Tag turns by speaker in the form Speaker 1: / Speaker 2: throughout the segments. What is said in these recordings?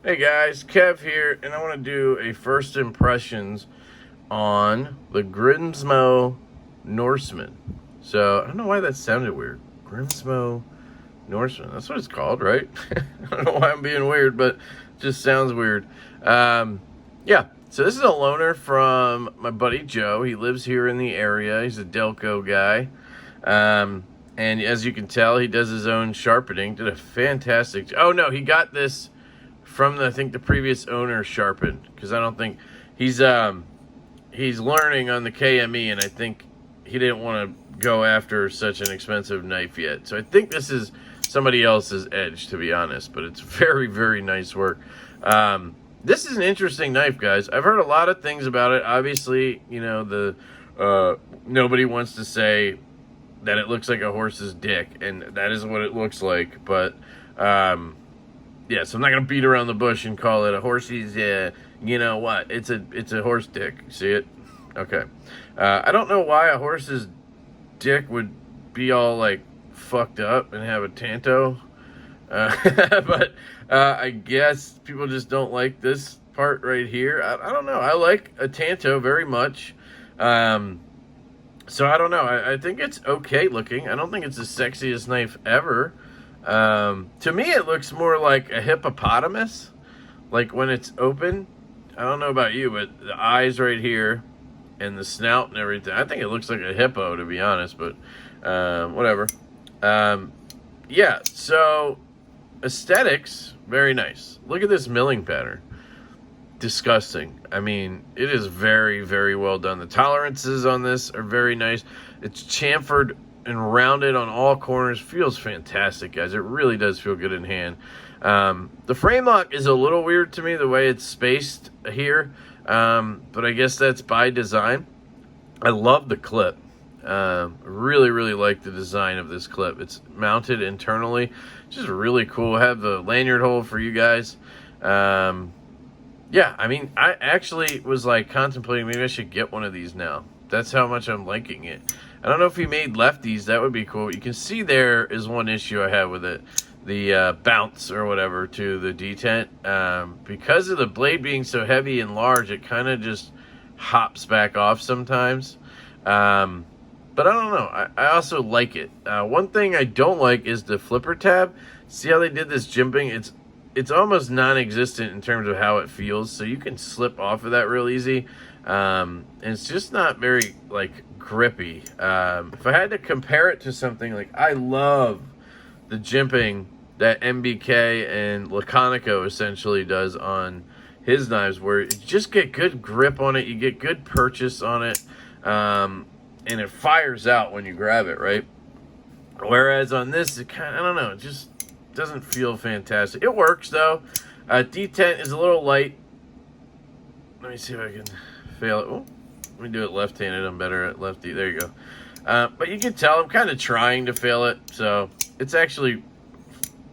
Speaker 1: Hey guys, Kev here, and I want to do a first impressions on the Grimsmo Norsemen. So, I don't know why that sounded weird. Grimsmo Norsemen, that's what it's called, right? I don't know why I'm being weird, but it just sounds weird. Yeah, so this is a loaner from my buddy Joe. He lives here in the area. He's a Delco guy. And as you can tell, he does his own sharpening. Did a fantastic... Oh, no, he got this from the previous owner sharpened, because I don't think he's learning on the KME, and I think he didn't want to go after such an expensive knife yet. So I think this is somebody else's edge, to be honest, but it's very, very nice work. This is an interesting knife, guys. I've heard a lot of things about it. Obviously, you know, nobody wants to say that it looks like a horse's dick, and that is what it looks like, but yeah, so I'm not gonna beat around the bush and call it a horsey's. You know what? It's a horse dick. See it? Okay. I don't know why a horse's dick would be all like fucked up and have a tanto, but I guess people just don't like this part right here. I don't know. I like a tanto very much. So I don't know. I think it's okay looking. I don't think it's the sexiest knife ever. To me, it looks more like a hippopotamus, like when it's open. I don't know about you, but the eyes right here and the snout and everything, I think it looks like a hippo, to be honest, but whatever. Yeah, so aesthetics, very nice. Look at this milling pattern. Disgusting. I mean, it is very, very well done. The tolerances on this are very nice. It's chamfered and rounded on all corners. Feels fantastic, guys. It really does feel good in hand. The frame lock is a little weird to me, the way it's spaced here, but I guess that's by design. I love the clip. Really, really like the design of this clip. It's mounted internally. Just really cool. I have the lanyard hole for you guys. Yeah, I mean, I actually was like contemplating maybe I should get one of these now. That's how much I'm liking it. I don't know if he made lefties. That would be cool. You can see there is one issue I have with it. The bounce or whatever to the detent. Because of the blade being so heavy and large, it kind of just hops back off sometimes. But I don't know. I also like it. One thing I don't like is the flipper tab. See how they did this jimping? It's almost non-existent in terms of how it feels, so you can slip off of that real easy. And it's just not very, like, grippy. If I had to compare it to something, like, I love the jimping that MBK and Laconico essentially does on his knives, where you just get good grip on it, you get good purchase on it, and it fires out when you grab it, right? Whereas on this, it kind of, I don't know, it just doesn't feel fantastic. It works though. detent is a little light. Let me see if I can fail it. Oh, let me do it left-handed. I'm better at lefty. There you go. But you can tell I'm kind of trying to fail it, so it's actually,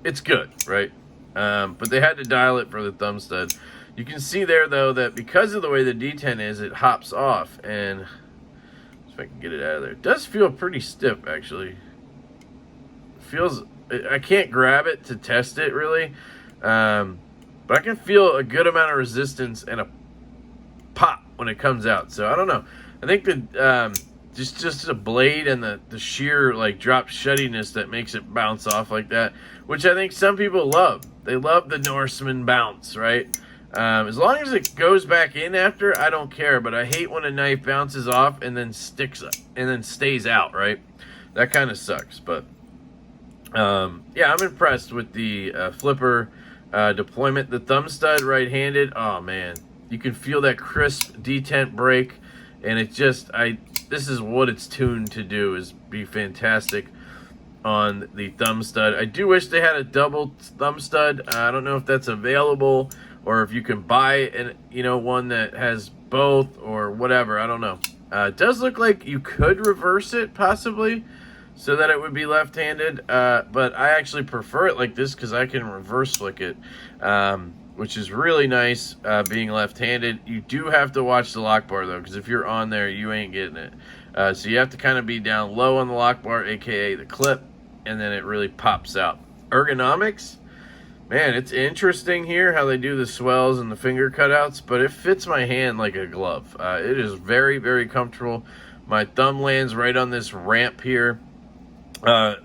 Speaker 1: it's good, right? But they had to dial it for the thumb stud. You can see there though that because of the way the detent is, it hops off, and if I can get it out of there, it does feel pretty stiff actually. It feels, I can't grab it to test it really, but I can feel a good amount of resistance and a pop when it comes out. So I don't know. I think that just the blade and the sheer like drop shuttiness that makes it bounce off like that, which I think some people love. They love the Norsemen bounce, right? As long as it goes back in after, I don't care. But I hate when a knife bounces off and then sticks and then stays out, right? That kind of sucks. But yeah, I'm impressed with the flipper deployment. The thumb stud right-handed, oh man, you can feel that crisp detent break, and it just, this is what it's tuned to do, is be fantastic on the thumb stud. I do wish they had a double thumb stud. I don't know if that's available, or if you can buy one that has both or whatever. I don't know. It does look like you could reverse it possibly so that it would be left-handed, but I actually prefer it like this because I can reverse flick it, which is really nice being left-handed. You do have to watch the lock bar though, because if you're on there, you ain't getting it. So you have to kind of be down low on the lock bar, aka the clip, and then it really pops out. Ergonomics, Man, it's interesting here how they do the swells and the finger cutouts, but it fits my hand like a glove. It is very, very comfortable. My thumb lands right on this ramp here,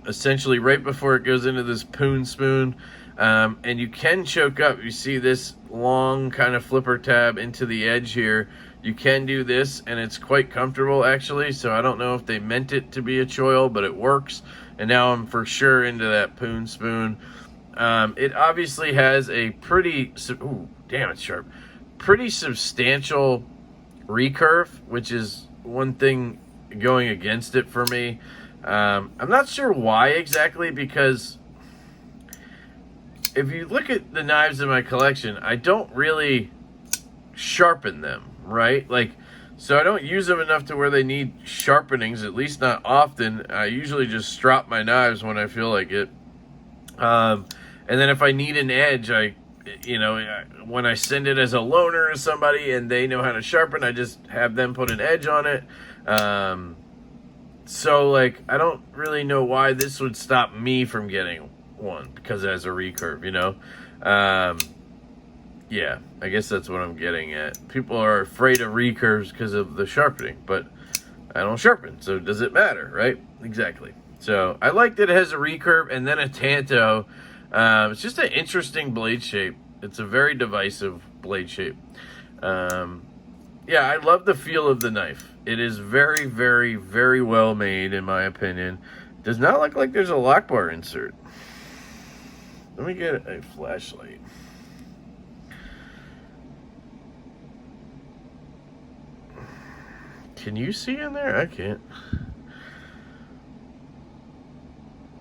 Speaker 1: essentially right before it goes into this poon spoon. And you can choke up. You see this long kind of flipper tab into the edge here. You can do this, and it's quite comfortable, actually. So I don't know if they meant it to be a choil, but it works. And now I'm for sure into that poon spoon. It obviously has a pretty, ooh, damn, it's sharp. Pretty substantial recurve, which is one thing going against it for me. I'm not sure why exactly, because if you look at the knives in my collection, I don't really sharpen them, right? Like, so I don't use them enough to where they need sharpenings, at least not often. I usually just strop my knives when I feel like it. And then if I need an edge, when I send it as a loaner to somebody and they know how to sharpen, I just have them put an edge on it. So, like, I don't really know why this would stop me from getting one, because it has a recurve, Yeah, I guess that's what I'm getting at. People are afraid of recurves because of the sharpening, but I don't sharpen, so does it matter, right? Exactly. So I like that it has a recurve and then a tanto. It's just an interesting blade shape. It's a very divisive blade shape. Yeah, I love the feel of the knife. It is very, very, very well made, in my opinion. Does not look like there's a lock bar insert. Let me get a flashlight. Can you see in there? I can't.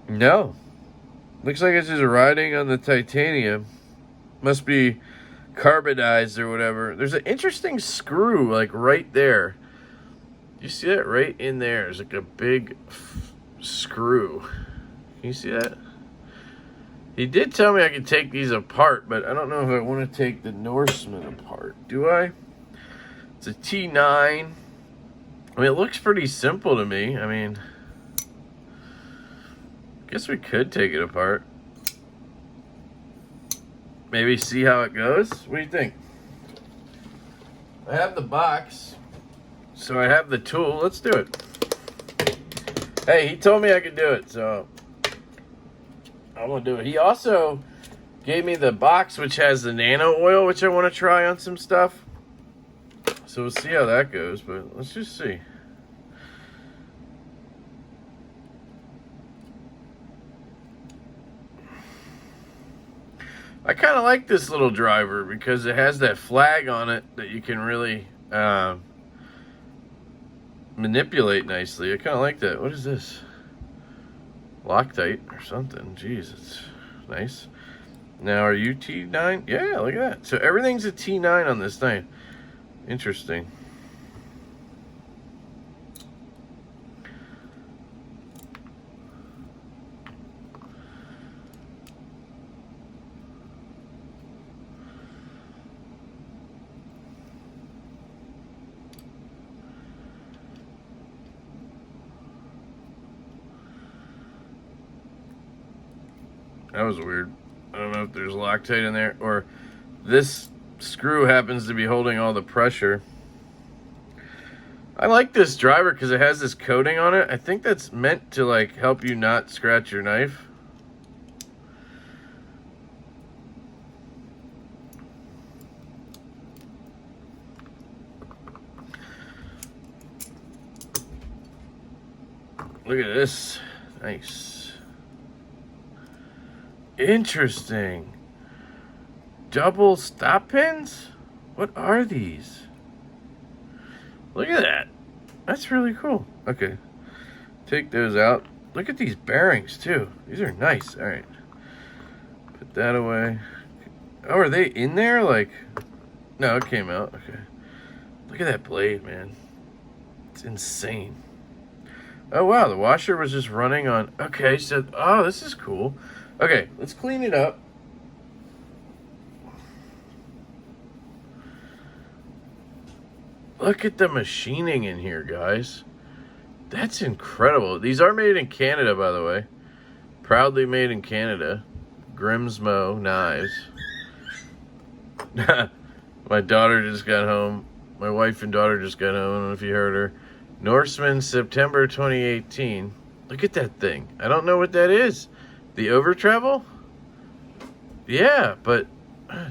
Speaker 1: No. Looks like it's just riding on the titanium. Must be carbonized or whatever. There's an interesting screw, like, right there. You see that? Right in there. There's like a big screw. Can you see that? He did tell me I could take these apart, but I don't know if I want to take the Norsemen apart. Do I? It's a T9. I mean, it looks pretty simple to me. I mean, I guess we could take it apart. Maybe see how it goes. What do you think? I have the box, so I have the tool. Let's do it. Hey, he told me I could do it, so I'm gonna do it. He also gave me the box, which has the nano oil, which I want to try on some stuff. So we'll see how that goes, but let's just see. I kind of like this little driver because it has that flag on it that you can really manipulate nicely. I kind of like that. What is this? Loctite or something. Jeez, it's nice. Now, are you T9? Yeah, look at that. So everything's a T9 on this thing. Interesting. That was weird. I don't know if there's Loctite in there or this screw happens to be holding all the pressure. I like this driver because it has this coating on it. I think that's meant to, like, help you not scratch your knife. Look at this. Nice. Interesting. Double stop pins? What are these? Look at that. That's really cool. Okay. Take those out. Look at these bearings, too. These are nice. All right. Put that away. Oh, are they in there? Like, no, it came out. Okay. Look at that blade, man. It's insane. Oh, wow. The washer was just running on. Okay, so, oh, this is cool. Okay, let's clean it up. Look at the machining in here, guys. That's incredible. These are made in Canada, by the way. Proudly made in Canada. Grimsmo knives. My daughter just got home. My wife and daughter just got home. I don't know if you heard her. Norsemen, September 2018. Look at that thing. I don't know what that is. The over travel? Yeah, but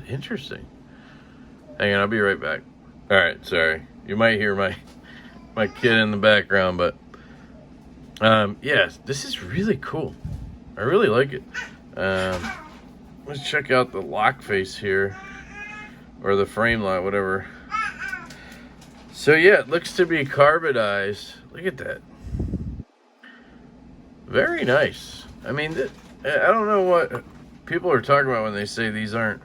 Speaker 1: interesting. Hang on, I'll be right back. All right, sorry. You might hear my kid in the background, but yeah, this is really cool. I really like it. Let's check out the lock face here, or the frame lock, whatever. So yeah, it looks to be carbonized. Look at that. Very nice. I mean, I don't know what people are talking about when they say these aren't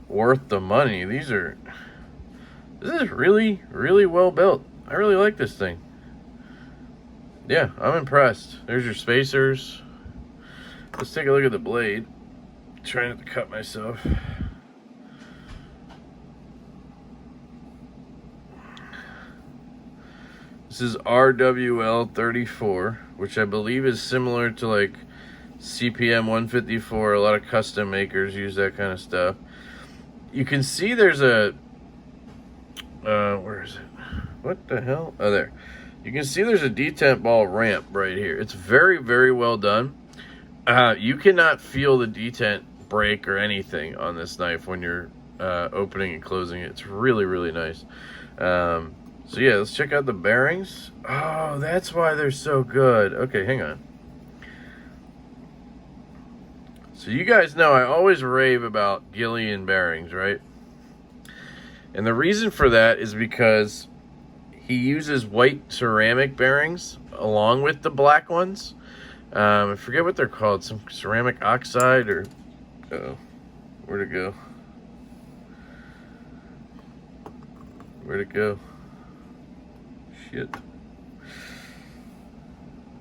Speaker 1: worth the money. This is really, really well built. I really like this thing. Yeah, I'm impressed. There's your spacers. Let's take a look at the blade. Trying not to cut myself. This is RWL 34, which I believe is similar to like CPM 154. A lot of custom makers use that kind of stuff. You can see there's a where is it? What the hell? Oh, there. You can see there's a detent ball ramp right here. It's very, very well done. You cannot feel the detent break or anything on this knife when you're opening and closing it. It's really, really nice. So yeah, let's check out the bearings. Oh, that's why they're so good. Okay, hang on. So you guys know I always rave about Gillian bearings, right? And the reason for that is because he uses white ceramic bearings along with the black ones. I forget what they're called. Some ceramic oxide or... Uh-oh. Where'd it go? Where'd it go? Shit.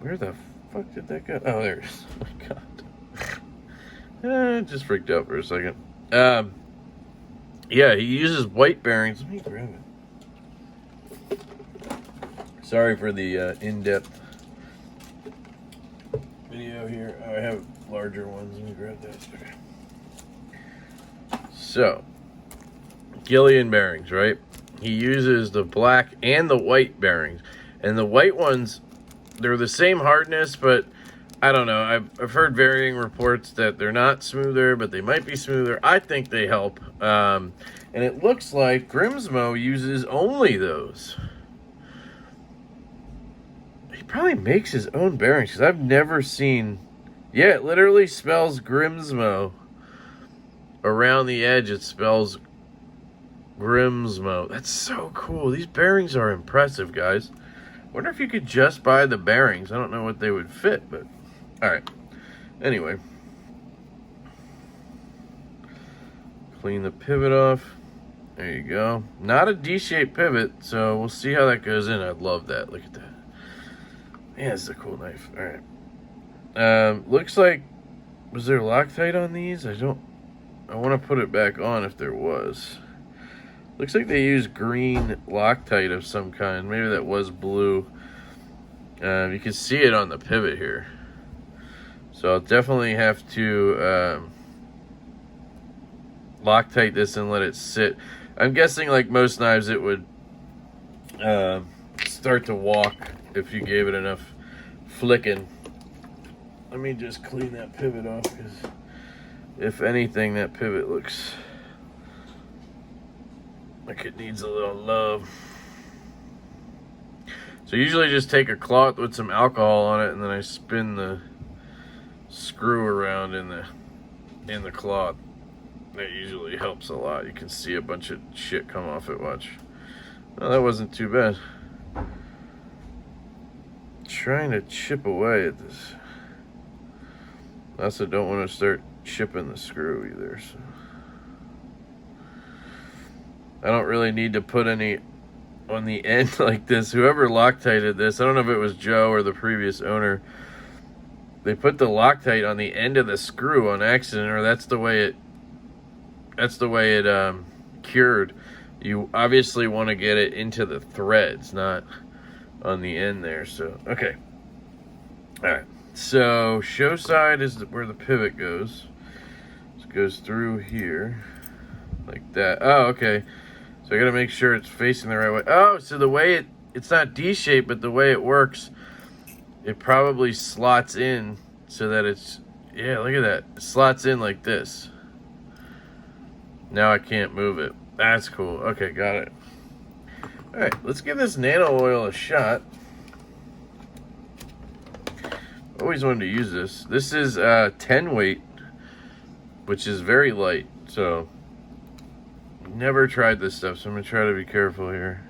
Speaker 1: Where the fuck did that go? Oh, there it is. Oh my god. Just freaked out for a second. Yeah, he uses white bearings. Let me grab it. Sorry for the in-depth video here. I have larger ones. Let me grab that. Okay. So, Gillian bearings, right? He uses the black and the white bearings. And the white ones, they're the same hardness, but I don't know. I've heard varying reports that they're not smoother, but they might be smoother. I think they help. And it looks like Grimsmo uses only those. He probably makes his own bearings, because I've never seen... Yeah, it literally spells Grimsmo. Around the edge, it spells Grimsmo. That's so cool. These bearings are impressive, guys. Wonder if you could just buy the bearings. I don't know what they would fit, but... Alright. Anyway. Clean the pivot off. There you go. Not a D-shaped pivot, so we'll see how that goes in. I'd love that. Look at that. Man, this is a cool knife. Alright. Looks like... Was there Loctite on these? I want to put it back on if there was. Looks like they use green Loctite of some kind. Maybe that was blue. You can see it on the pivot here. So I'll definitely have to Loctite this and let it sit. I'm guessing like most knives it would start to walk if you gave it enough flicking. Let me just clean that pivot off, because if anything, that pivot looks like it needs a little love. So usually just take a cloth with some alcohol on it, and then I spin the screw around in the cloth. That usually helps a lot. You can see a bunch of shit come off it. Watch. Oh, that wasn't too bad. Trying to chip away at this. I also don't want to start chipping the screw either. So I don't really need to put any on the end like this. Whoever Loctited this, I don't know if it was Joe or the previous owner, they put the Loctite on the end of the screw on accident, or that's the way it cured. You obviously want to get it into the threads, not on the end there. So okay, all right. So show side is where the pivot goes. goes through here like that. Oh, okay. So I gotta make sure it's facing the right way. Oh, so the way it's not D-shaped, but the way it works, it probably slots in so that it's, yeah, look at that. It slots in like this. Now I can't move it. That's cool. Okay, got it. All right, let's give this nano oil a shot. Always wanted to use this. This is 10 weight, which is very light. So, never tried this stuff, so I'm gonna try to be careful here.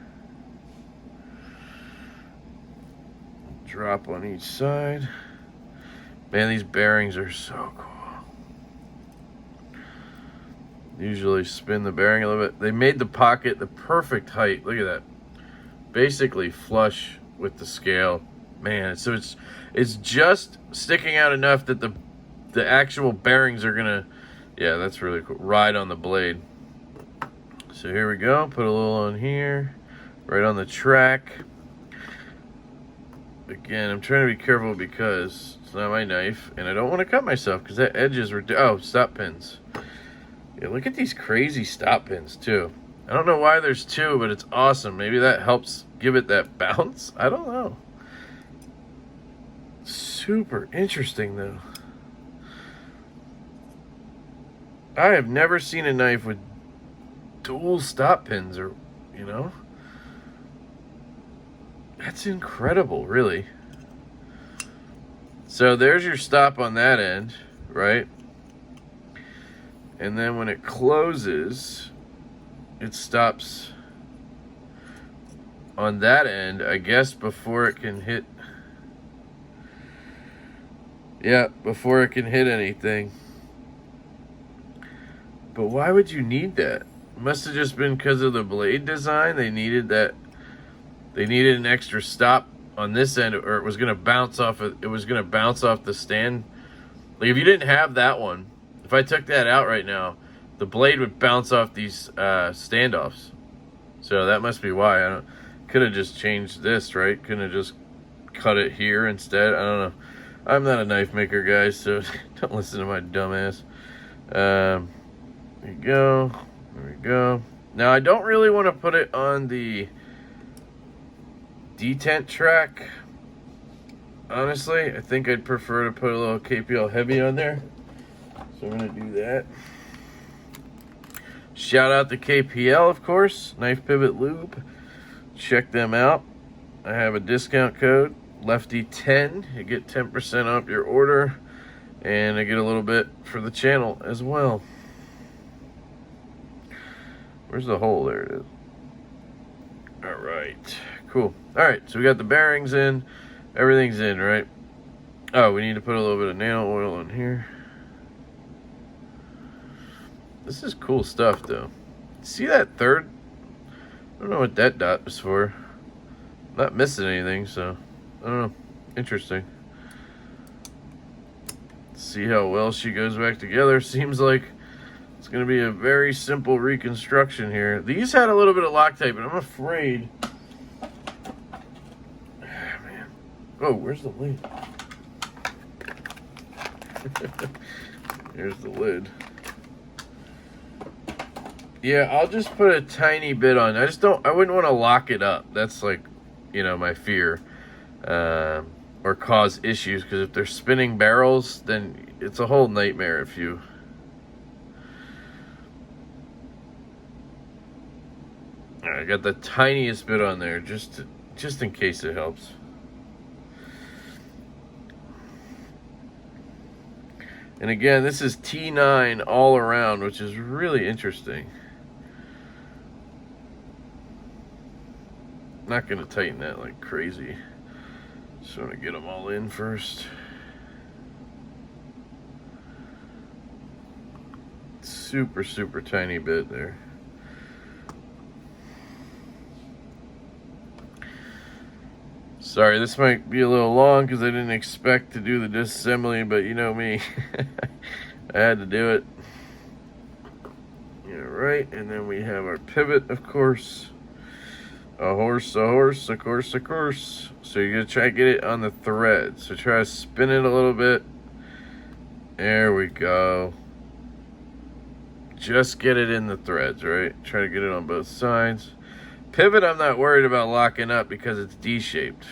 Speaker 1: Drop on each side. Man, these bearings are so cool. Usually spin the bearing a little bit. They made the pocket the perfect height. Look at that. Basically flush with the scale. Man, so it's just sticking out enough that the actual bearings are gonna, yeah, that's really cool, ride on the blade. So here we go. Put a little on here, right on the track. Again, I'm trying to be careful because it's not my knife, and I don't want to cut myself because that edge is oh, stop pins. Yeah, look at these crazy stop pins too. I don't know why there's two, but it's awesome. Maybe that helps give it that bounce. I don't know. Super interesting though. I have never seen a knife with dual stop pins, or, you know. That's incredible, really. So there's your stop on that end, right? And then when it closes, it stops on that end, I guess, before it can hit. Yeah, before it can hit anything. But why would you need that? It must have just been because of the blade design. They needed that. They needed an extra stop on this end, or it was going to bounce off. It was going to bounce off the stand. Like if you didn't have that one, if I took that out right now, the blade would bounce off these standoffs. So that must be why. I don't. Could have just changed this, right? Couldn't have just cut it here instead. I don't know. I'm not a knife maker, guys, so don't listen to my dumb ass. There you go. There we go. Now I don't really want to put it on the detent track. Honestly, I think I'd prefer to put a little KPL heavy on there. So I'm going to do that. Shout out to KPL, of course. Knife Pivot Lube. Check them out. I have a discount code, Lefty10. You get 10% off your order. And I get a little bit for the channel as well. Where's the hole? There it is. All right. Cool. All right, so we got the bearings in. Everything's in, right? Oh, we need to put a little bit of nano oil in here. This is cool stuff, though. See that third? I don't know what that dot is for. I'm not missing anything, so I don't know. Interesting. See how well she goes back together. Seems like it's going to be a very simple reconstruction here. These had a little bit of Loctite, but I'm afraid. Man. Oh, where's the lid? Here's the lid. Yeah, I'll just put a tiny bit on. I wouldn't want to lock it up. That's like, you know, my fear. Or cause issues, because if they're spinning barrels, then it's a whole nightmare if you... Alright, I got the tiniest bit on there, just in case it helps. And again, this is T9 all around, which is really interesting. Not going to tighten that like crazy. Just want to get them all in first. Super, super tiny bit there. Sorry, this might be a little long because I didn't expect to do the disassembly, but you know me. I had to do it. Yeah, right, and then we have our pivot, of course. A horse, of course. So you're going to try to get it on the thread. So try to spin it a little bit. There we go. just get it in the threads, right? Try to get it on both sides. Pivot, I'm not worried about locking up because it's D-shaped.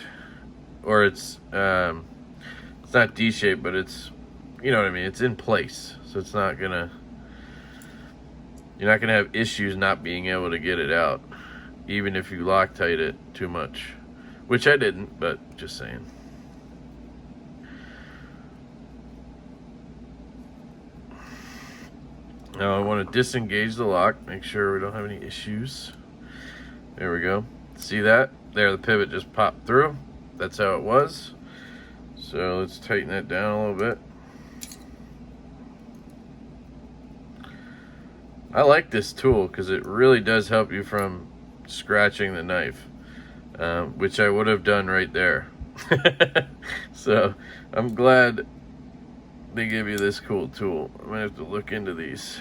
Speaker 1: Or it's not D-shaped, but it's, you know what I mean? It's in place. So it's not gonna, you're not gonna have issues not being able to get it out, even if you Loctite it too much. Which I didn't, but just saying. Now I want to disengage the lock, make sure we don't have any issues. There we go. See that? There, the pivot just popped through. That's how it was. So let's tighten that down a little bit. I like this tool because it really does help you from scratching the knife, which I would have done right there. So I'm glad they give you this cool tool. I'm gonna have to look into these.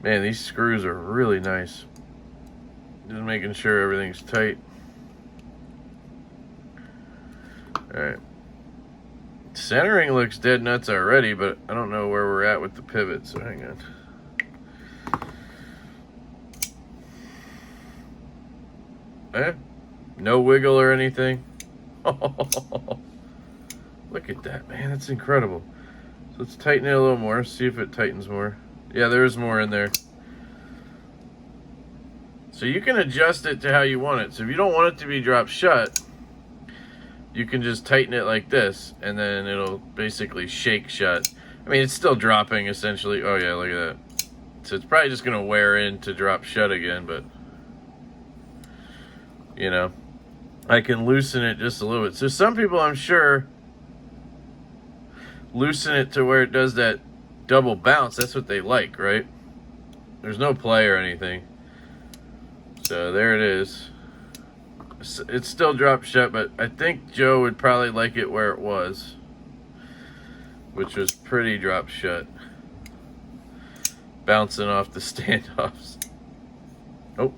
Speaker 1: Man, these screws are really nice. Just making sure everything's tight. Alright. Centering looks dead nuts already, but I don't know where we're at with the pivot, so hang on. No wiggle or anything. Look at that, man. That's incredible. So let's tighten it a little more. See if it tightens more. Yeah, there's more in there. So you can adjust it to how you want it. So if you don't want it to be dropped shut, you can just tighten it like this, and then it'll basically shake shut. I mean, it's still dropping essentially. Oh yeah, look at that. So it's probably just gonna wear in to drop shut again, but you know, I can loosen it just a little bit. So some people, I'm sure, loosen it to where it does that double bounce. That's what they like, right? There's no play or anything. So there it is. It's still dropped shut, but I think Joe would probably like it where it was, which was pretty dropped shut. Bouncing off the standoffs. Oh.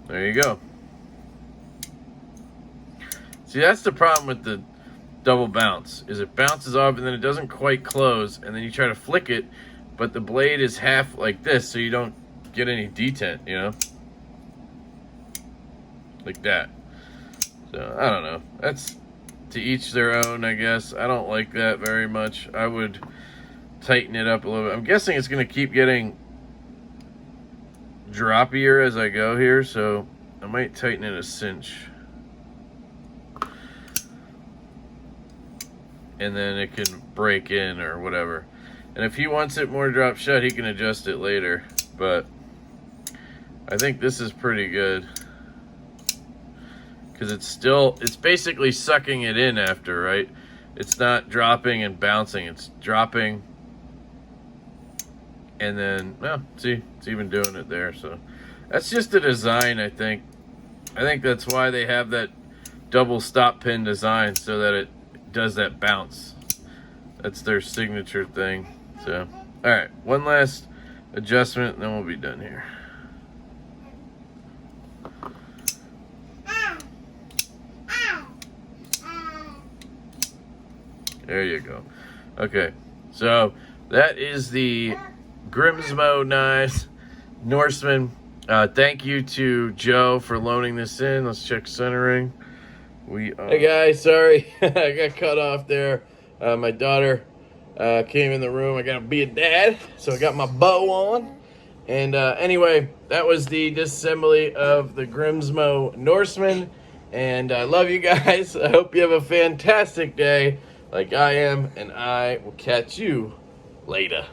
Speaker 1: There you go. See, that's the problem with the double bounce, is it bounces off and then it doesn't quite close, and then you try to flick it, but the blade is half like this, so you don't get any detent, you know? Like that. So, I don't know. That's to each their own, I guess. I don't like that very much. I would tighten it up a little bit. I'm guessing it's going to keep getting droppier as I go here, so I might tighten it a cinch. And then it can break in or whatever. And if he wants it more drop shut, he can adjust it later. But I think this is pretty good, because it's basically sucking it in after, right? It's not dropping and bouncing. It's dropping and then, well, see, it's even doing it there. So that's just the design, I think. I think that's why they have that double stop pin design, so that it does that bounce. That's their signature thing. So, all right, one last adjustment, and then we'll be done here. There you go. Okay, so that is the Grimsmo knives, Norsemen. Thank you to Joe for loaning this in. Let's check centering. Hey guys, sorry I got cut off there. My daughter came in the room. I gotta be a dad, so I got my bow on. And anyway, that was the disassembly of the Grimsmo Norsemen. And I love you guys. I hope you have a fantastic day like I am, and I will catch you later.